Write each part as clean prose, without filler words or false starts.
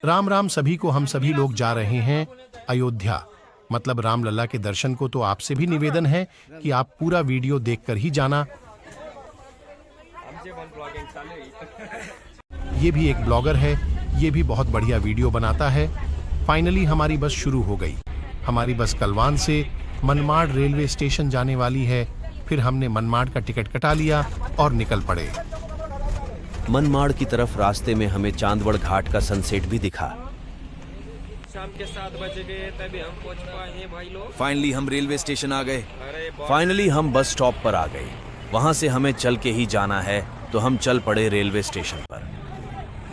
राम राम सभी को। हम सभी लोग जा रहे हैं अयोध्या, मतलब रामलला के दर्शन को। तो आपसे भी निवेदन है कि आप पूरा वीडियो देखकर ही जाना। ये भी एक ब्लॉगर है, ये भी बहुत बढ़िया वीडियो बनाता है। फाइनली हमारी बस शुरू हो गई। हमारी बस कलवान से मनमाड़ रेलवे स्टेशन जाने वाली है। फिर हमने मनमाड़ का टिकट कटा लिया और निकल पड़े। मनमाड़ की तरफ रास्ते में हमें चांदवड़ घाट का सनसेट भी दिखा। शाम के 7 बज गए तभी हम पहुंच पाए भाई लोग। फाइनली हम रेलवे स्टेशन आ गए। फाइनली हम बस स्टॉप पर आ गए। वहां से हमें चल के ही जाना है, तो हम चल पड़े रेलवे स्टेशन पर।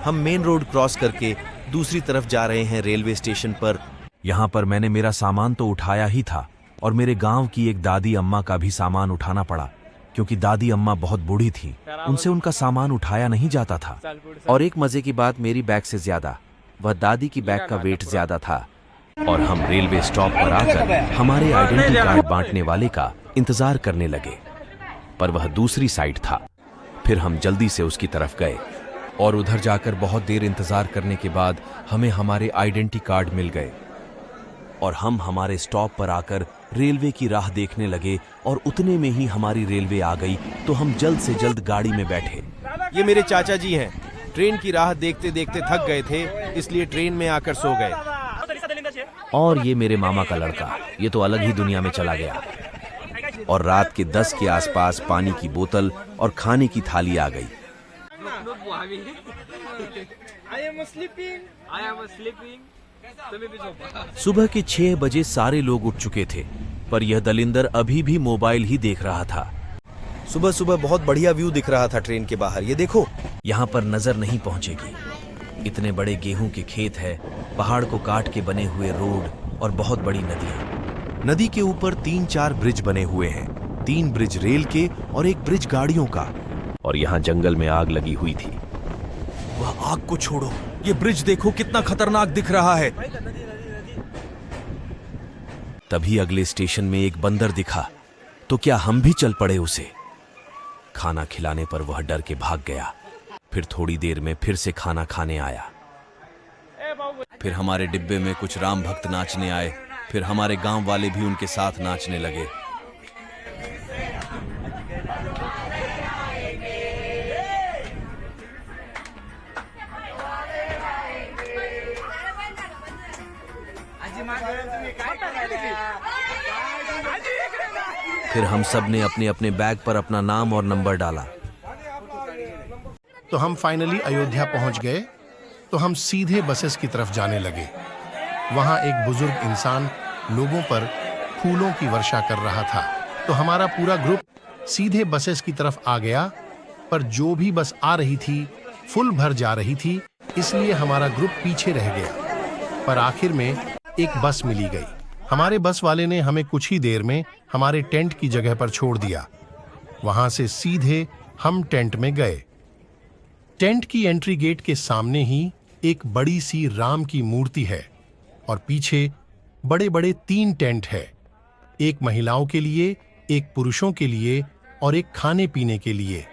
हम मेन रोड क्रॉस करके दूसरी तरफ जा रहे हैं रेलवे स्टेशन पर। यहाँ पर मैंने मेरा सामान तो उठाया ही था, और मेरे गांव की एक दादी अम्मा का भी सामान उठाना पड़ा, क्योंकि दादी अम्मा बहुत बूढ़ी थी, उनसे उनका सामान उठाया नहीं जाता था। और एक मजे की बात, मेरी बैग से ज्यादा वह दादी की बैग का वेट ज्यादा था। और हम रेलवे स्टॉप पर आकर हमारे आइडेंटिटी कार्ड बांटने वाले का इंतजार करने लगे, पर वह दूसरी साइड था। फिर हम जल्दी से उसकी तरफ गए, और उधर जाकर बहुत देर इंतजार करने के बाद हमें हमारे आइडेंटिटी कार्ड मिल गए। और हम हमारे स्टॉप पर आकर रेलवे की राह देखने लगे, और उतने में ही हमारी रेलवे आ गई। तो हम जल्द से जल्द गाड़ी में बैठे। ये मेरे चाचा जी हैं। ट्रेन की राह देखते देखते थक गए थे, इसलिए ट्रेन में आकर सो गए। और ये मेरे मामा का लड़का, ये तो अलग ही दुनिया में चला गया। और रात के 10 के आसपास पानी की बोतल और खाने की थाली आ गई। सुबह के 6 बजे सारे लोग उठ चुके थे, पर यह दलिंदर अभी भी मोबाइल ही देख रहा था। सुबह सुबह बहुत बढ़िया व्यू दिख रहा था ट्रेन के बाहर, ये देखो। यहाँ पर नजर नहीं पहुंचेगी। इतने बड़े गेहूं के खेत है, पहाड़ को काट के बने हुए रोड और बहुत बड़ी नदियां। नदी के ऊपर 3-4 ब्रिज बने हुए हैं, 3 ब्रिज रेल के और 1 ब्रिज गाड़ियों का। और यहाँ जंगल में आग लगी हुई थी। वह आग को छोड़ो, ये ब्रिज देखो कितना खतरनाक दिख रहा है। तभी अगले स्टेशन में एक बंदर दिखा, तो क्या हम भी चल पड़े उसे। खाना खिलाने पर वह डर के भाग गया। फिर थोड़ी देर में फिर से खाना खाने आया। फिर हमारे डिब्बे में कुछ राम भक्त नाचने आए। फिर हमारे गांव वाले भी उनके साथ नाचने लगे। फिर हम सब ने अपने अपने बैग पर अपना नाम और नंबर डाला। तो हम फाइनली अयोध्या पहुंच गए। तो हम सीधे बसेस की तरफ जाने लगे। वहां एक बुजुर्ग इंसान लोगों पर फूलों की वर्षा कर रहा था। तो हमारा पूरा ग्रुप सीधे बसेस की तरफ आ गया, पर जो भी बस आ रही थी फुल भर जा रही थी, इसलिए हमारा ग्रुप पीछे रह गया। पर आखिर में एक बस मिली गई। हमारे बस वाले ने हमें कुछ ही देर में हमारे टेंट की जगह पर छोड़ दिया। वहां से सीधे हम टेंट में गए। टेंट की एंट्री गेट के सामने ही एक बड़ी सी राम की मूर्ति है, और पीछे बड़े बड़े 3 टेंट है। एक महिलाओं के लिए, एक पुरुषों के लिए और एक खाने पीने के लिए।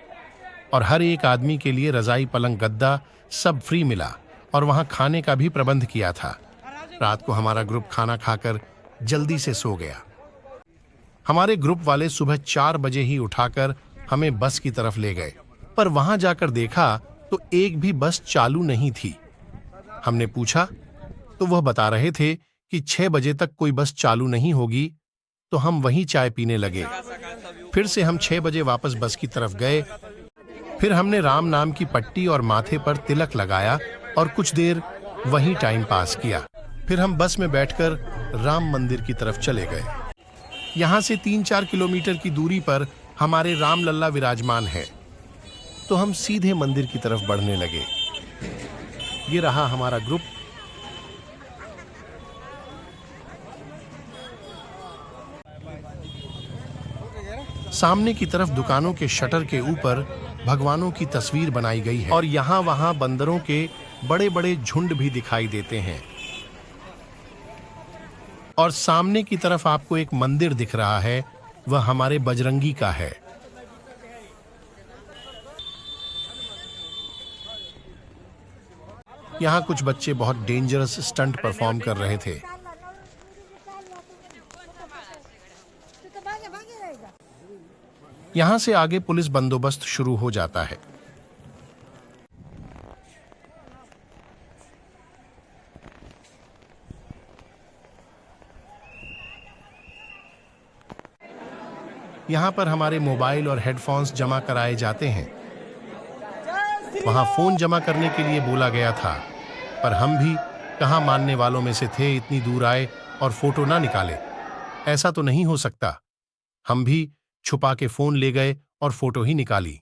और हर एक आदमी के लिए रजाई, पलंग, गद्दा सब फ्री मिला, और वहां खाने का भी प्रबंध किया था। रात को हमारा ग्रुप खाना खाकर जल्दी से सो गया। हमारे ग्रुप वाले सुबह 4 बजे ही उठाकर हमें बस की तरफ ले गए, पर वहां जाकर देखा तो एक भी बस चालू नहीं थी। हमने पूछा तो वह बता रहे थे कि 6 बजे तक कोई बस चालू नहीं होगी। तो हम वहीं चाय पीने लगे। फिर से हम 6 बजे वापस बस की तरफ गए। फिर हमने राम नाम की पट्टी और माथे पर तिलक लगाया और कुछ देर वहीं टाइम पास किया। फिर हम बस में बैठकर राम मंदिर की तरफ चले गए। यहाँ से 3-4 किलोमीटर की दूरी पर हमारे रामलल्ला विराजमान है। तो हम सीधे मंदिर की तरफ बढ़ने लगे। ये रहा हमारा ग्रुप। सामने की तरफ दुकानों के शटर के ऊपर भगवानों की तस्वीर बनाई गई है, और यहाँ वहाँ बंदरों के बड़े बड़े झुंड भी दिखाई देते हैं। और सामने की तरफ आपको एक मंदिर दिख रहा है, वह हमारे बजरंगी का है। यहाँ कुछ बच्चे बहुत डेंजरस स्टंट परफॉर्म कर रहे थे। यहाँ से आगे पुलिस बंदोबस्त शुरू हो जाता है। यहाँ पर हमारे मोबाइल और हेडफोन्स जमा कराए जाते हैं। वहाँ फोन जमा करने के लिए बोला गया था, पर हम भी कहाँ मानने वालों में से थे, इतनी दूर आए और फोटो ना निकाले। ऐसा तो नहीं हो सकता। हम भी छुपा के फोन ले गए और फोटो ही निकाली।